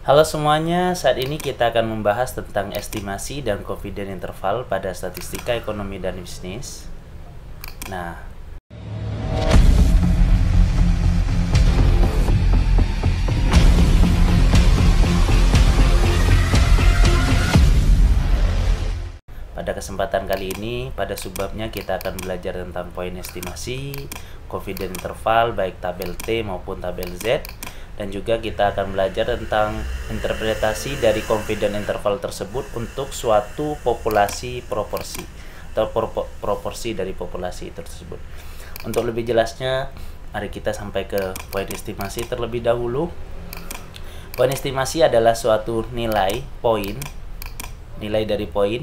Halo semuanya, saat ini kita akan membahas tentang estimasi dan confidence interval pada statistika ekonomi dan bisnis. Nah, pada kesempatan kali ini, pada subbabnya kita akan belajar tentang poin estimasi, confidence interval baik tabel T maupun tabel Z, dan juga kita akan belajar tentang interpretasi dari confidence interval tersebut untuk suatu populasi proporsi atau proporsi dari populasi tersebut. Untuk lebih jelasnya, mari kita sampai ke poin estimasi terlebih dahulu. Poin estimasi adalah suatu nilai dari poin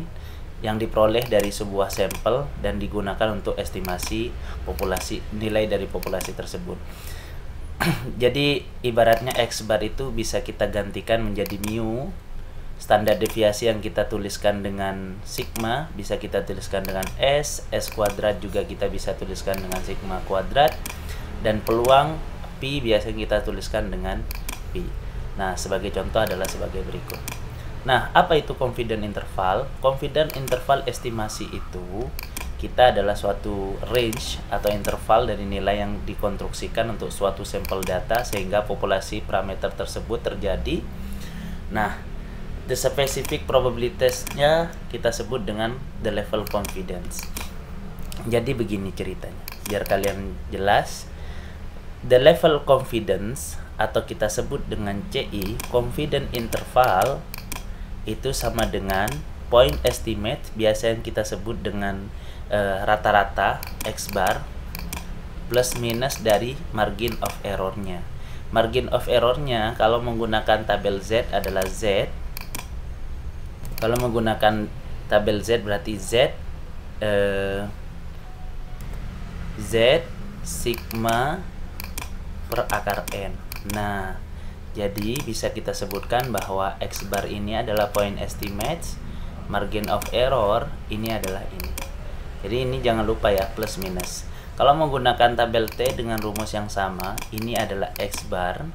yang diperoleh dari sebuah sampel dan digunakan untuk estimasi populasi, nilai dari populasi tersebut. Jadi ibaratnya X bar itu bisa kita gantikan menjadi mu, standar deviasi yang kita tuliskan dengan sigma bisa kita tuliskan dengan S kuadrat juga kita bisa tuliskan dengan sigma kuadrat, dan peluang pi biasa kita tuliskan dengan pi. Nah, sebagai contoh adalah sebagai berikut. Nah, apa itu confidence interval? Confidence interval estimasi itu kita adalah suatu range atau interval dari nilai yang dikonstruksikan untuk suatu sampel data sehingga populasi parameter tersebut terjadi. Nah, the specific probabilities-nya kita sebut dengan the level confidence. Jadi begini ceritanya, biar kalian jelas. The level confidence atau kita sebut dengan CI, confidence interval, itu sama dengan point estimate, biasa yang kita sebut dengan rata-rata X bar, plus minus dari margin of error-nya. Margin of error-nya kalau menggunakan tabel Z adalah Z. Kalau menggunakan tabel Z berarti Z sigma per akar N. Nah, jadi bisa kita sebutkan bahwa X bar ini adalah point estimate, margin of error ini adalah ini. Jadi ini jangan lupa ya, plus minus. Kalau menggunakan tabel T dengan rumus yang sama, ini adalah X bar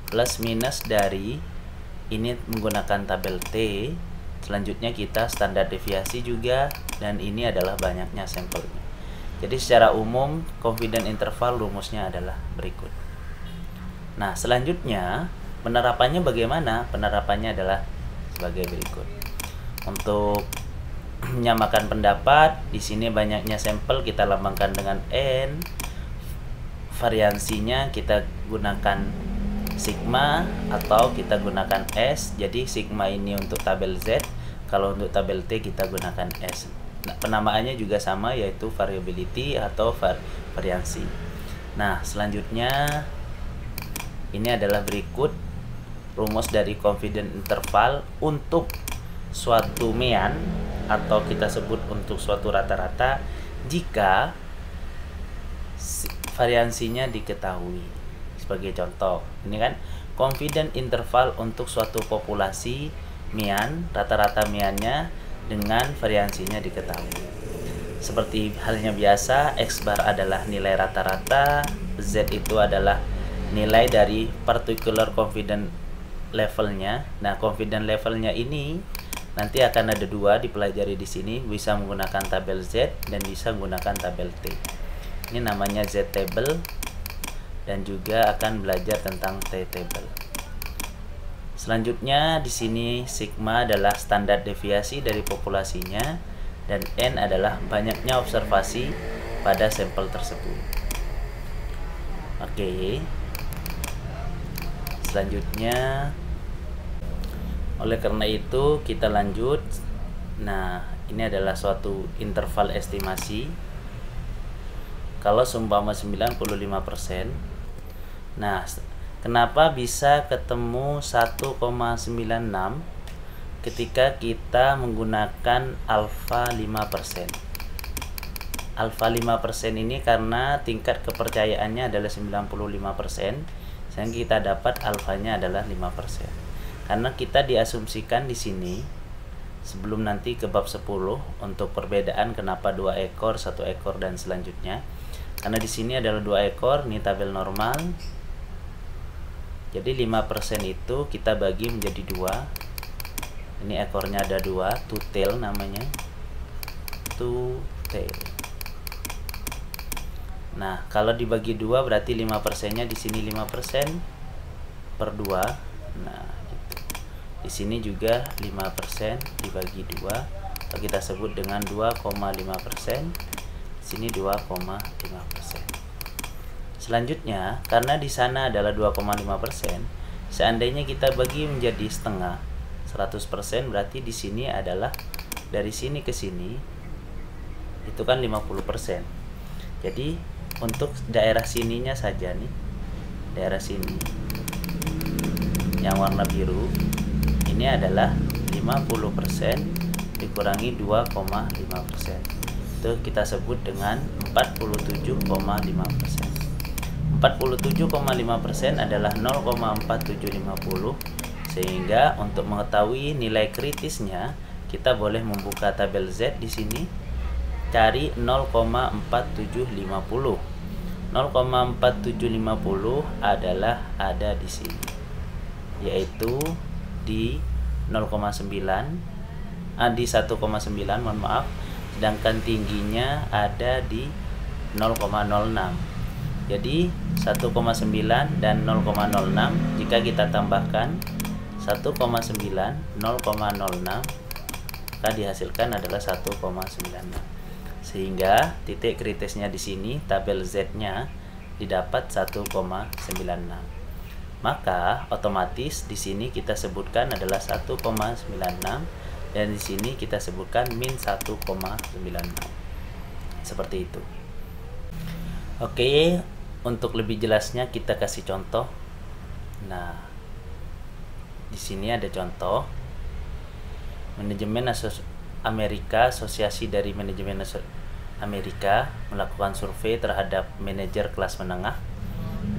plus minus dari ini menggunakan tabel T. Selanjutnya kita standar deviasi juga, dan ini adalah banyaknya sampelnya. Jadi secara umum confidence interval rumusnya adalah berikut. Nah, selanjutnya penerapannya bagaimana? Penerapannya adalah sebagai berikut. Untuk menyamakan pendapat, di sini banyaknya sampel kita lambangkan dengan N. Variansinya kita gunakan sigma atau kita gunakan S. Jadi sigma ini untuk tabel Z, kalau untuk tabel T kita gunakan S. Nah, penamaannya juga sama, yaitu variability atau variansi. Nah, selanjutnya ini adalah berikut rumus dari confidence interval untuk suatu mean atau kita sebut untuk suatu rata-rata jika variansinya diketahui. Sebagai contoh, ini kan confidence interval untuk suatu populasi mean, rata-rata meannya dengan variansinya diketahui. Seperti halnya biasa, X bar adalah nilai rata-rata, Z itu adalah nilai dari particular confidence levelnya. Nah, confidence levelnya ini nanti akan ada dua dipelajari di sini, bisa menggunakan tabel Z dan bisa menggunakan tabel T. Ini namanya Z table, dan juga akan belajar tentang T table. Selanjutnya di sini sigma adalah standar deviasi dari populasinya, dan N adalah banyaknya observasi pada sampel tersebut. Oke. Selanjutnya, oleh karena itu kita lanjut. Nah, ini adalah suatu interval estimasi. Kalau seumpama 95%. Nah, kenapa bisa ketemu 1,96 ketika kita menggunakan alfa 5%? Alfa 5% ini karena tingkat kepercayaannya adalah 95%, sehingga kita dapat alfanya adalah 5%. Karena kita diasumsikan di sini sebelum nanti ke bab 10 untuk perbedaan kenapa 2 ekor, 1 ekor dan selanjutnya. Karena di sini adalah 2 ekor, ini tabel normal. Jadi 5% itu kita bagi menjadi 2. Ini ekornya ada 2, two tail namanya. Two tail. Nah, kalau dibagi 2 berarti 5%-nya di sini 5% per 2. Nah, gitu. Di sini juga 5% dibagi 2. Kita sebut dengan 2,5%. Di sini 2,5%. Selanjutnya, karena di sana adalah 2,5%, seandainya kita bagi menjadi setengah, 100%, berarti di sini adalah dari sini ke sini itu kan 50%. Jadi untuk daerah sininya saja nih, daerah sini yang warna biru ini adalah 50% dikurangi 2,5%. Itu kita sebut dengan 47,5%. 47,5% adalah 0,4750, sehingga untuk mengetahui nilai kritisnya kita boleh membuka tabel Z di sini, cari 0,4750. 0,4750 adalah ada di sini, yaitu di 0,9, di 1,9, mohon maaf, sedangkan tingginya ada di 0,06. Jadi 1,9 dan 0,06 jika kita tambahkan 1,9 0,06 maka dihasilkan adalah 1,96. Sehingga titik kritisnya di sini tabel Z-nya didapat 1,96. Maka otomatis di sini kita sebutkan adalah 1,96 dan di sini kita sebutkan min 1,96. Seperti itu. Oke, untuk lebih jelasnya kita kasih contoh. Nah, di sini ada contoh. Manajemen Amerika, Asosiasi dari Manajemen Amerika melakukan survei terhadap manajer kelas menengah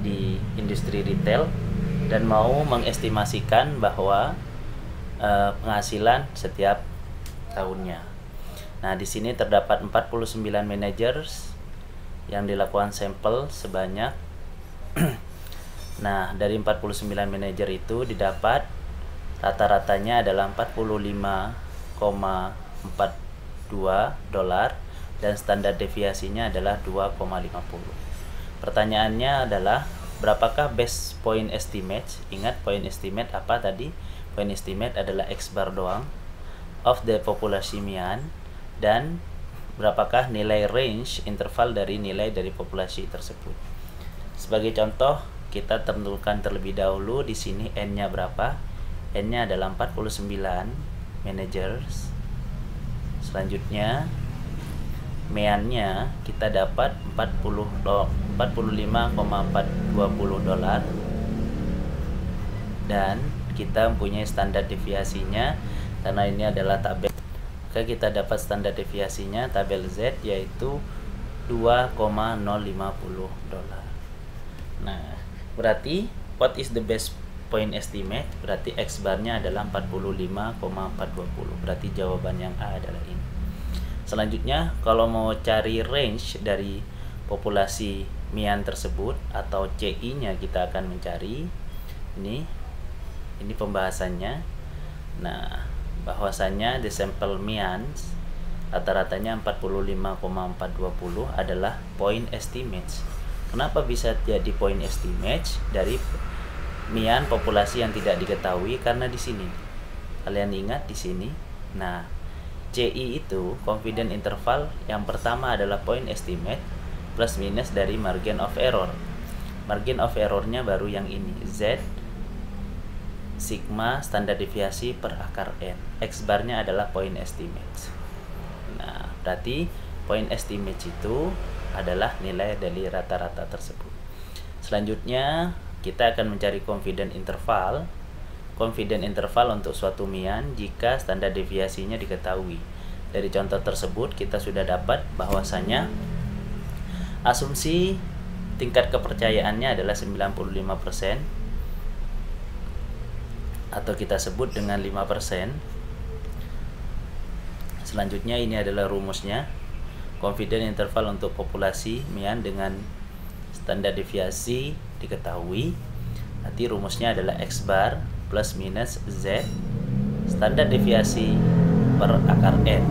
di industri retail dan mau mengestimasikan bahwa penghasilan setiap tahunnya. Nah, di sini terdapat 49 managers yang dilakukan sampel sebanyak nah, dari 49 manajer itu didapat rata-ratanya adalah 45,42 dolar dan standar deviasinya adalah 2,50. Pertanyaannya adalah berapakah best point estimate? Ingat point estimate apa tadi? Point estimate adalah X bar doang of the population mean, dan berapakah nilai range interval dari nilai dari populasi tersebut. Sebagai contoh, kita tentukan terlebih dahulu di sini N-nya berapa? N-nya adalah 49 managers. Selanjutnya mean-nya kita dapat 45,420 dolar dan kita mempunyai standar deviasinya karena ini adalah tabel. Kita dapat standar deviasinya tabel Z yaitu 2,050 dolar. Nah, berarti what is the best point estimate? Berarti X barnya adalah 45,420. Berarti jawaban yang A adalah ini. Selanjutnya, kalau mau cari range dari populasi mean tersebut atau CI-nya kita akan mencari ini pembahasannya. Nah, bahwasanya the sample means rata-ratanya 45,420 adalah point estimates. Kenapa bisa jadi point estimates dari mean populasi yang tidak diketahui? Karena di sini kalian ingat di sini. Nah, CI itu confidence interval yang pertama adalah point estimate plus minus dari margin of error. Margin of errornya baru yang ini, Z sigma standar deviasi per akar N. X barnya adalah point estimate. Nah, berarti point estimate itu adalah nilai dari rata-rata tersebut. Selanjutnya kita akan mencari confidence interval. Confidence interval untuk suatu mean jika standar deviasinya diketahui. Dari contoh tersebut kita sudah dapat bahwasanya asumsi tingkat kepercayaannya adalah 95%, atau kita sebut dengan 5%. Selanjutnya ini adalah rumusnya. Confidence interval untuk populasi mean dengan standar deviasi diketahui. Berarti rumusnya adalah X bar plus minus Z standar deviasi per akar N.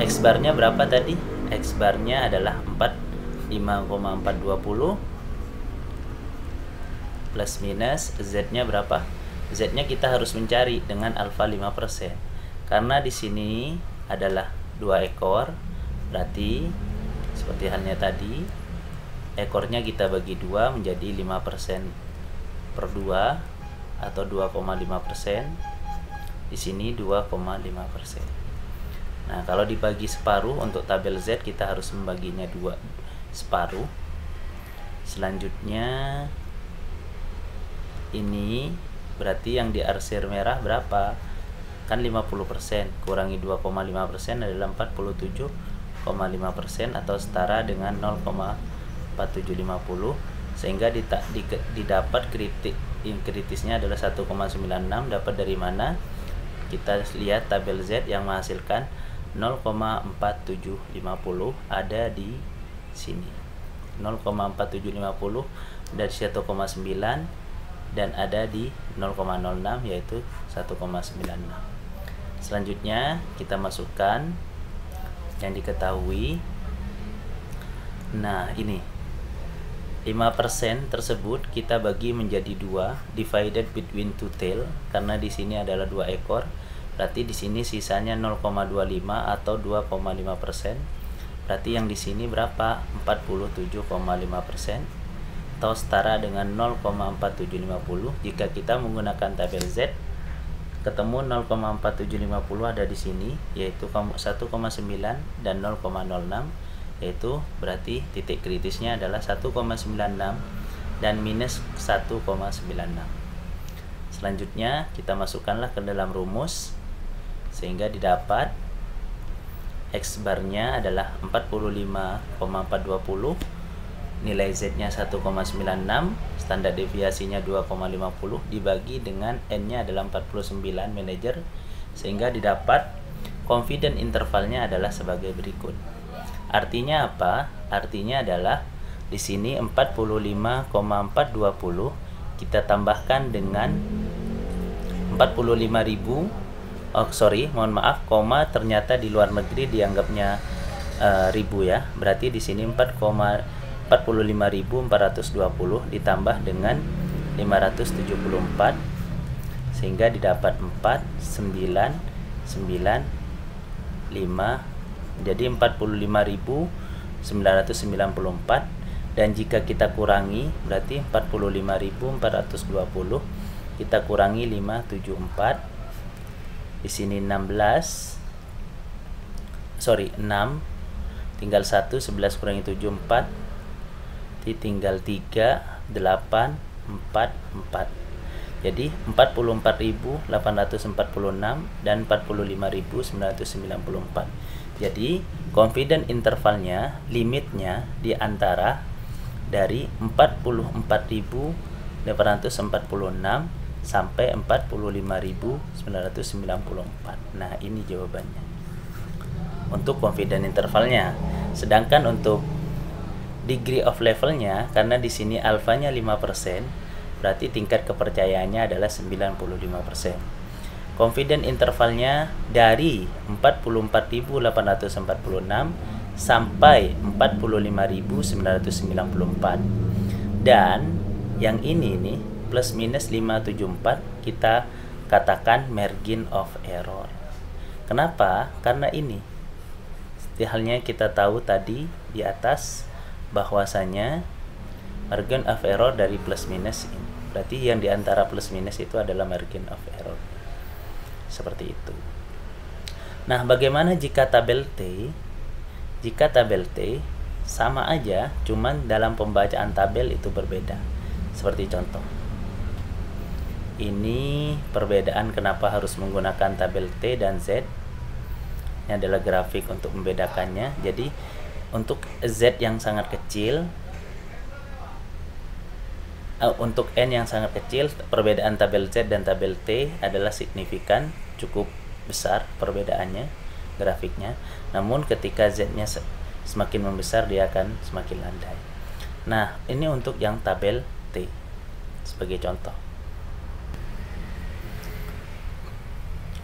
X barnya berapa tadi? X barnya adalah 45,420 plus minus Z-nya berapa? Z-nya kita harus mencari dengan alfa 5%. Karena di sini adalah 2 ekor, berarti seperti halnya tadi, ekornya kita bagi 2 menjadi 5% per 2 atau 2,5%. Di sini 2,5%. Nah, kalau dibagi separuh untuk tabel Z kita harus membaginya 2 separuh. Selanjutnya ini berarti yang diarsir merah berapa? Kan 50%, kurangi 2,5% adalah 47,5% atau setara dengan 0,4750, sehingga didapat kritisnya adalah 1,96. Dapat dari mana? Kita lihat tabel Z yang menghasilkan 0,4750 ada di sini. 0,4750 dari 1,9 dan ada di 0,06 yaitu 1,96. Selanjutnya kita masukkan yang diketahui. Nah, ini 5% tersebut kita bagi menjadi 2 divided between two tail, karena di sini adalah 2 ekor. Berarti di sini sisanya 0,25 atau 2,5%. Berarti yang di sini berapa? 47,5% atau setara dengan 0,4750. Jika kita menggunakan tabel Z, ketemu 0,4750 ada di sini, yaitu 1,9 dan 0,06, yaitu berarti titik kritisnya adalah 1,96 dan minus 1,96. Selanjutnya kita masukkanlah ke dalam rumus, sehingga didapat X barnya adalah 45,420, nilai Z-nya 1,96, standar deviasinya 2,50 dibagi dengan N-nya adalah 49 manager, sehingga didapat confidence intervalnya adalah sebagai berikut. Artinya apa? Artinya adalah di sini 45,420 kita tambahkan dengan 45.000. Mohon maaf, koma ternyata di luar negeri dianggapnya ribu ya. Berarti di sini 45.420 ditambah dengan 574, sehingga didapat 4995, jadi 45.994. Dan jika kita kurangi, berarti 45.420 kita kurangi 574, di sini 6, tinggal 1, 11 kurangi 7, 4, tinggal 3, 8, 4, 4. Jadi 44.846 dan 45.994. Jadi confidence intervalnya, limitnya di antara dari 44.846 sampai 45.994. Nah, ini jawabannya untuk confidence intervalnya. Sedangkan untuk degree of levelnya, karena di sini alfanya 5%, berarti tingkat kepercayaannya adalah 95%. Confidence intervalnya dari 44.846 sampai 45.994. Dan yang ini nih plus minus 574 kita katakan margin of error. Kenapa? Karena ini halnya kita tahu tadi di atas bahwasanya margin of error dari plus minus ini. Berarti yang diantara plus minus itu adalah margin of error. Seperti itu. Nah, bagaimana jika tabel T? Jika tabel T sama aja, cuman dalam pembacaan tabel itu berbeda. Seperti contoh. Ini perbedaan kenapa harus menggunakan tabel T dan Z. Ini adalah grafik untuk membedakannya. Jadi, untuk Z yang sangat kecil, untuk N yang sangat kecil, perbedaan tabel Z dan tabel T adalah signifikan, cukup besar perbedaannya, grafiknya. Namun ketika Z-nya semakin membesar, dia akan semakin landai. Nah, ini untuk yang tabel T. sebagai contoh.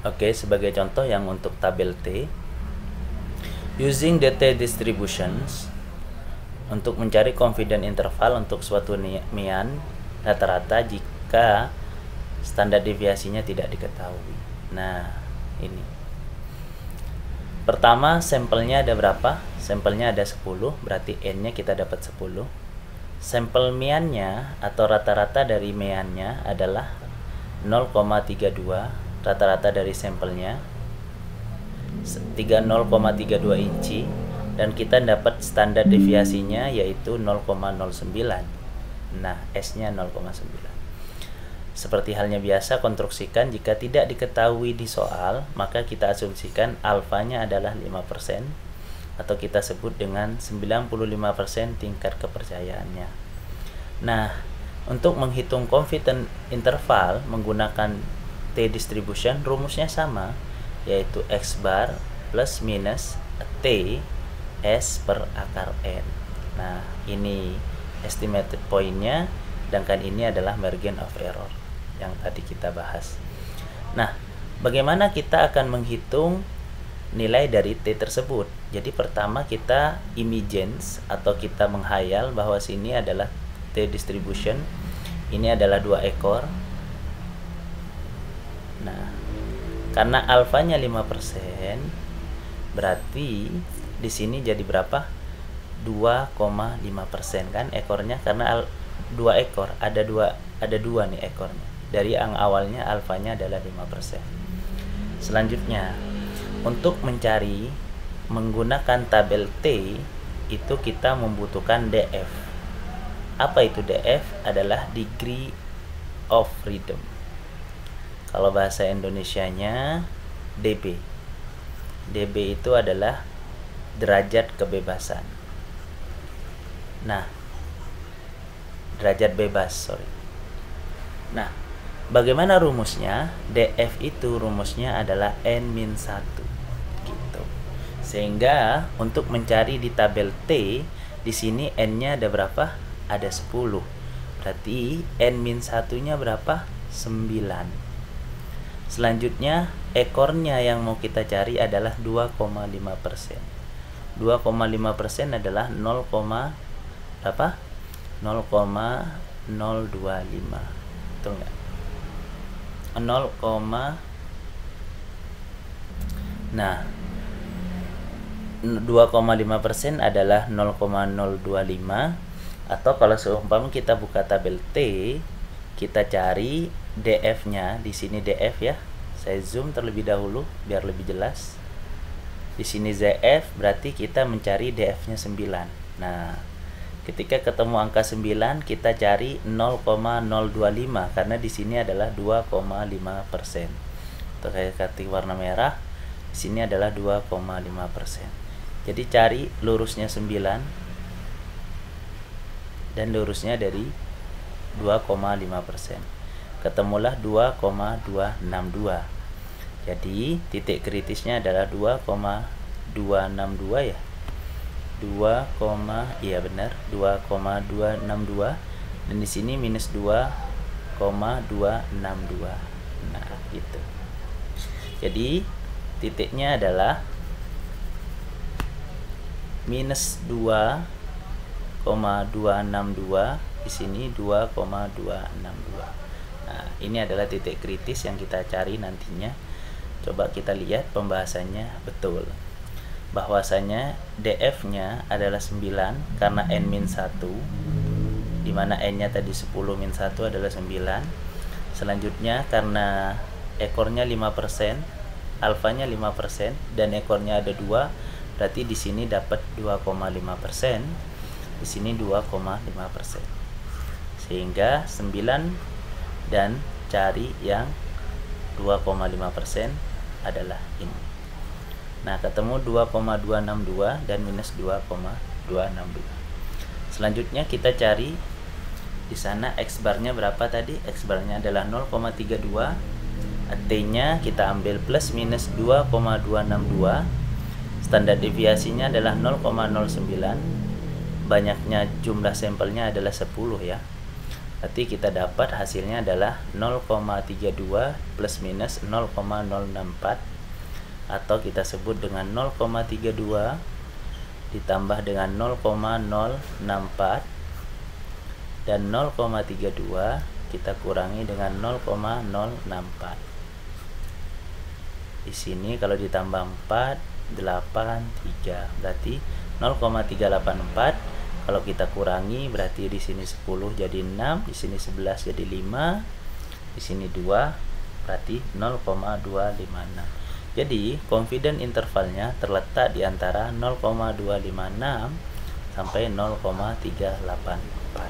Oke, sebagai contoh yang untuk tabel T, using the T distributions, untuk mencari confidence interval untuk suatu mean rata-rata jika standar deviasinya tidak diketahui. Nah, ini. Pertama, sampelnya ada berapa? Sampelnya ada 10, berarti N-nya kita dapat 10. Sampel mean-nya atau rata-rata dari mean-nya adalah 0,32, rata-rata dari sampelnya 0,32 inci, dan kita dapat standar deviasinya yaitu 0,09. Nah, S-nya 0,9. Seperti halnya biasa, konstruksikan jika tidak diketahui di soal, maka kita asumsikan alfanya adalah 5%, atau kita sebut dengan 95% tingkat kepercayaannya. Nah, untuk menghitung confidence interval menggunakan T distribution, rumusnya sama, yaitu X bar plus minus T S per akar N. Nah, ini estimated point-nya, sedangkan ini adalah margin of error yang tadi kita bahas. Nah, bagaimana kita akan menghitung nilai dari T tersebut? Jadi pertama kita imagines atau kita menghayal bahwa sini adalah T distribution, ini adalah 2 ekor. Nah, karena alfanya 5%, berarti di sini jadi berapa? 2,5% kan ekornya, karena 2 ekor, ada dua nih ekornya. Dari yang awalnya alfanya adalah 5%. Selanjutnya, untuk mencari menggunakan tabel T itu kita membutuhkan DF. Apa itu DF? Adalah degree of freedom. Kalau bahasa Indonesianya DB. DB itu adalah derajat kebebasan. Nah, derajat bebas, Nah, bagaimana rumusnya? DF itu rumusnya adalah N-1 gitu. Sehingga untuk mencari di tabel T, di sini N-nya ada berapa? Ada 10. Berarti N-1-nya berapa? 9. Selanjutnya, ekornya yang mau kita cari adalah 2,5%. 2,5% adalah 0, berapa? 0,025. Betul nggak? 0, nah 2,5% adalah 0,025, atau kalau seumpama kita buka tabel T, kita cari DF-nya. Di sini DF ya. Saya zoom terlebih dahulu biar lebih jelas. Di sini ZF, berarti kita mencari DF-nya 9. Nah, ketika ketemu angka 9, kita cari 0,025 karena di sini adalah 2,5%. Untuk saya kasih warna merah, di sini adalah 2,5%. Jadi cari lurusnya 9 dan lurusnya dari 2,5%. Ketemulah 2,262. Jadi titik kritisnya adalah 2,262 ya. 2,262, dan di sini minus 2,262. Nah, gitu. Jadi titiknya adalah minus 2,262, di sini 2,262. Nah, ini adalah titik kritis yang kita cari nantinya. Coba kita lihat pembahasannya betul. Bahwasanya DF-nya adalah 9 karena N-1, dimana N-nya tadi 10 min 1 adalah 9. Selanjutnya karena ekornya 5%, alfanya 5%, dan ekornya ada 2, berarti di sini dapat 2,5%, di sini 2,5%. Sehingga 9 dan cari yang 2,5% adalah ini. Nah, ketemu 2,262 dan minus 2,262. Selanjutnya kita cari di sana X barnya berapa tadi? X barnya adalah 0,32. T-nya kita ambil plus minus 2,262. Standar deviasinya adalah 0,09. Banyaknya jumlah sampelnya adalah 10 ya. Berarti kita dapat hasilnya adalah 0,32 plus minus 0,064, atau kita sebut dengan 0,32 ditambah dengan 0,064 dan 0,32 kita kurangi dengan 0,064. Di sini kalau ditambah 4, 8, 3, berarti 0,384. Kalau kita kurangi berarti di sini 10 jadi 6, di sini 11 jadi 5, di sini 2, berarti 0,256. Jadi confidence intervalnya terletak di antara 0,256 sampai 0,384.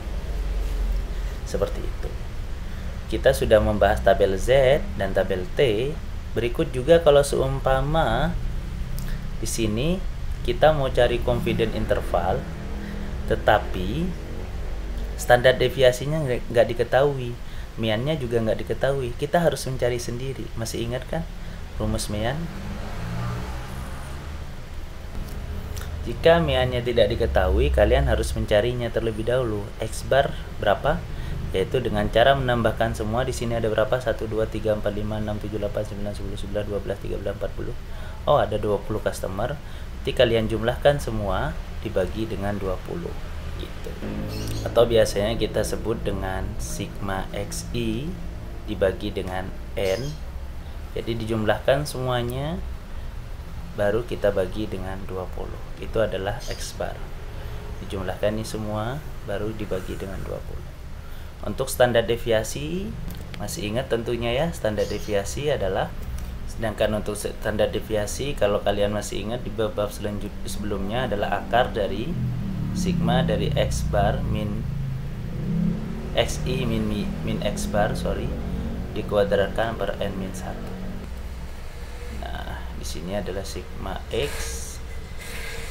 Seperti itu. Kita sudah membahas tabel Z dan tabel T. Berikut juga kalau seumpama di sini kita mau cari confidence interval, tetapi standar deviasinya nggak diketahui, meannya juga nggak diketahui, kita harus mencari sendiri. Masih ingat kan rumus mean? Jika meannya tidak diketahui, kalian harus mencarinya terlebih dahulu. X bar berapa? Yaitu dengan cara menambahkan semua. Di sini ada berapa? 1, 2, 3, 4, 5, 6, 7, 8, 9, 10, 11, 12, 13, 40. Oh, ada 20 customer. Jadi kalian jumlahkan semua dibagi dengan 20 gitu. Atau biasanya kita sebut dengan sigma xi dibagi dengan n. Jadi dijumlahkan semuanya baru kita bagi dengan 20. Itu adalah x bar. Dijumlahkan ini semua baru dibagi dengan 20. Untuk standar deviasi, masih ingat tentunya ya, standar deviasi adalah, sedangkan untuk standar deviasi kalau kalian masih ingat di bab sebelumnya adalah akar dari sigma dari x bar min xi min x bar dikuadratkan per n min 1. Nah, di sini adalah sigma x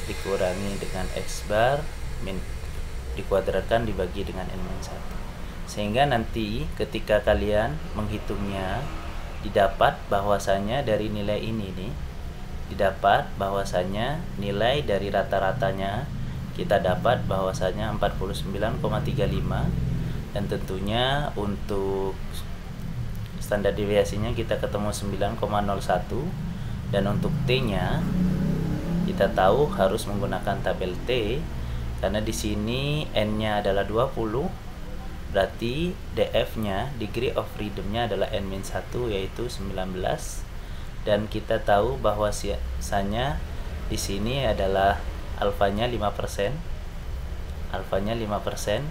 dikurangi dengan x bar min dikuadratkan dibagi dengan n min 1. Sehingga nanti ketika kalian menghitungnya didapat bahwasanya dari nilai ini nih, didapat bahwasanya nilai dari rata-ratanya kita dapat bahwasanya 49,35, dan tentunya untuk standar deviasinya kita ketemu 9,01, dan untuk T-nya kita tahu harus menggunakan tabel T karena di sini N-nya adalah 20. Berarti DF-nya, degree of freedom-nya adalah N-1 yaitu 19, dan kita tahu bahwasanya di sini adalah alfanya 5%. Alfanya 5%.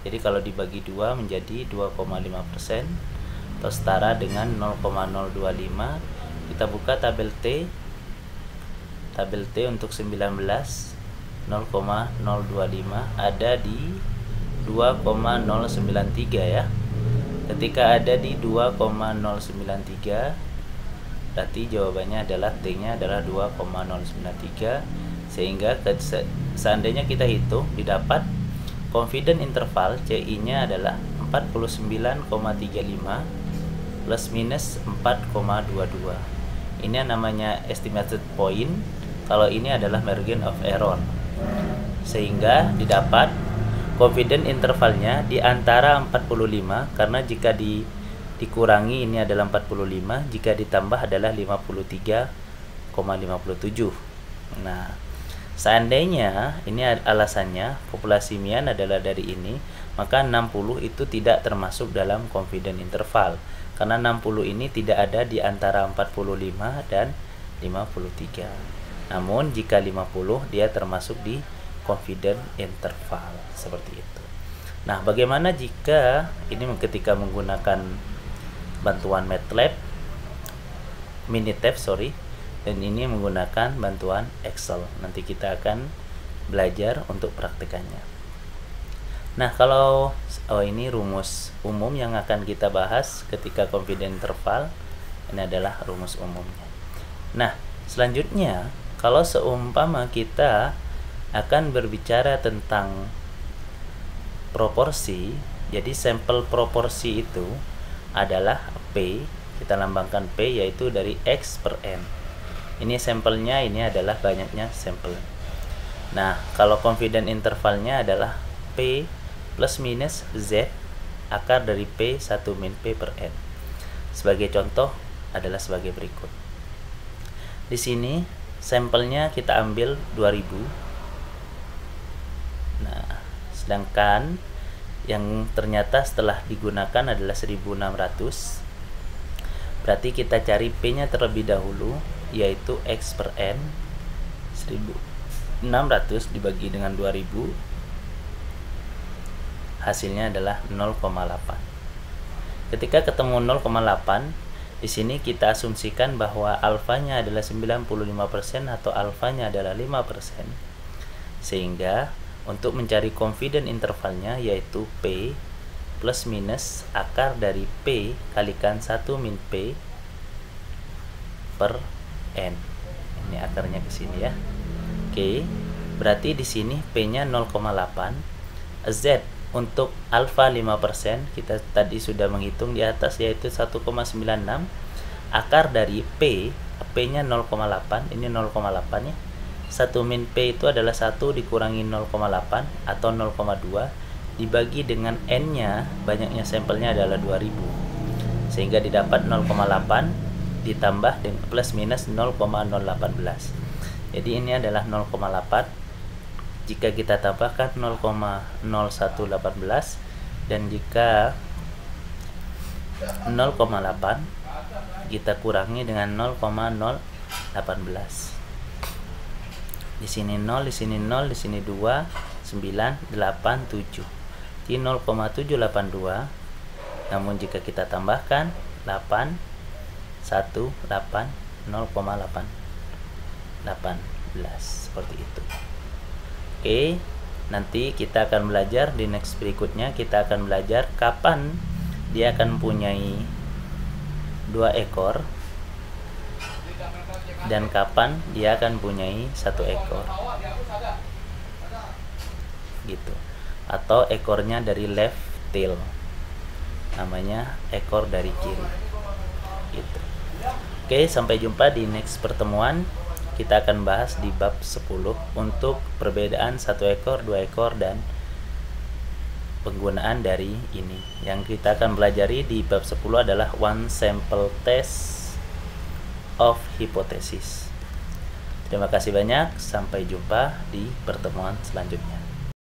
Jadi kalau dibagi 2 menjadi 2,5% atau setara dengan 0,025. Kita buka tabel T. Tabel T untuk 19 0,025 ada di 2,093 ya. Ketika ada di 2,093 berarti jawabannya adalah T-nya adalah 2,093, sehingga seandainya kita hitung didapat confidence interval CI-nya adalah 49,35 plus minus 4,22. Ini namanya estimated point. Kalau ini adalah margin of error. Sehingga didapat confidence intervalnya di antara 45, karena jika dikurangi ini adalah 45, jika ditambah adalah 53,57. Nah, seandainya ini alasannya populasi mian adalah dari ini, maka 60 itu tidak termasuk dalam confidence interval, karena 60 ini tidak ada di antara 45 dan 53. Namun jika 50 dia termasuk di confidence interval, seperti itu. Nah, bagaimana jika ini ketika menggunakan bantuan MATLAB, Minitab, dan ini menggunakan bantuan Excel. Nanti kita akan belajar untuk praktikannya. Nah, kalau ini rumus umum yang akan kita bahas ketika confidence interval, ini adalah rumus umumnya. Nah, selanjutnya kalau seumpama kita akan berbicara tentang proporsi, jadi sampel proporsi itu adalah P, kita lambangkan P yaitu dari X per N. Ini sampelnya, ini adalah banyaknya sampel. Nah, kalau confidence intervalnya adalah P plus minus Z akar dari P 1 min P per N. Sebagai contoh adalah sebagai berikut. Di sini sampelnya kita ambil 2000. Nah, sedangkan yang ternyata setelah digunakan adalah 1600. Berarti kita cari P-nya terlebih dahulu, yaitu X per N. 1600 dibagi dengan 2000, hasilnya adalah 0,8. Ketika ketemu 0,8, di sini kita asumsikan bahwa alfanya adalah 95% atau alfanya adalah 5%. Sehingga untuk mencari confidence intervalnya, yaitu P plus minus akar dari P kalikan 1 min P per N. Ini akarnya ke sini ya. Oke, berarti di sini P-nya 0,8. Z untuk alfa 5%, kita tadi sudah menghitung di atas, yaitu 1,96. Akar dari P-nya 0,8, ini 0,8 ya. 1 min P itu adalah 1 dikurangi 0,8 atau 0,2 dibagi dengan N-nya, banyaknya sampelnya adalah 2000. Sehingga didapat 0,8 ditambah dengan plus minus 0,018. Jadi ini adalah 0,8. Jika kita tambahkan 0,0118 dan jika 0,8 kita kurangi dengan 0,018. Di sini 0, di sini 0, di sini 2, 9, 8, 7. Di 0,782. Namun jika kita tambahkan 8, 1, 8, 0,818 seperti itu. Oke, nanti kita akan belajar di next berikutnya, kita akan belajar kapan dia akan mempunyai 2 ekor dan kapan dia akan mempunyai 1 ekor. Gitu. Atau ekornya dari left tail. Namanya ekor dari kiri. Gitu. Oke, sampai jumpa di next pertemuan. Kita akan bahas di bab 10 untuk perbedaan 1 ekor, 2 ekor, dan penggunaan dari ini. Yang kita akan pelajari di bab 10 adalah one sample test of hypothesis. Terima kasih banyak, sampai jumpa di pertemuan selanjutnya.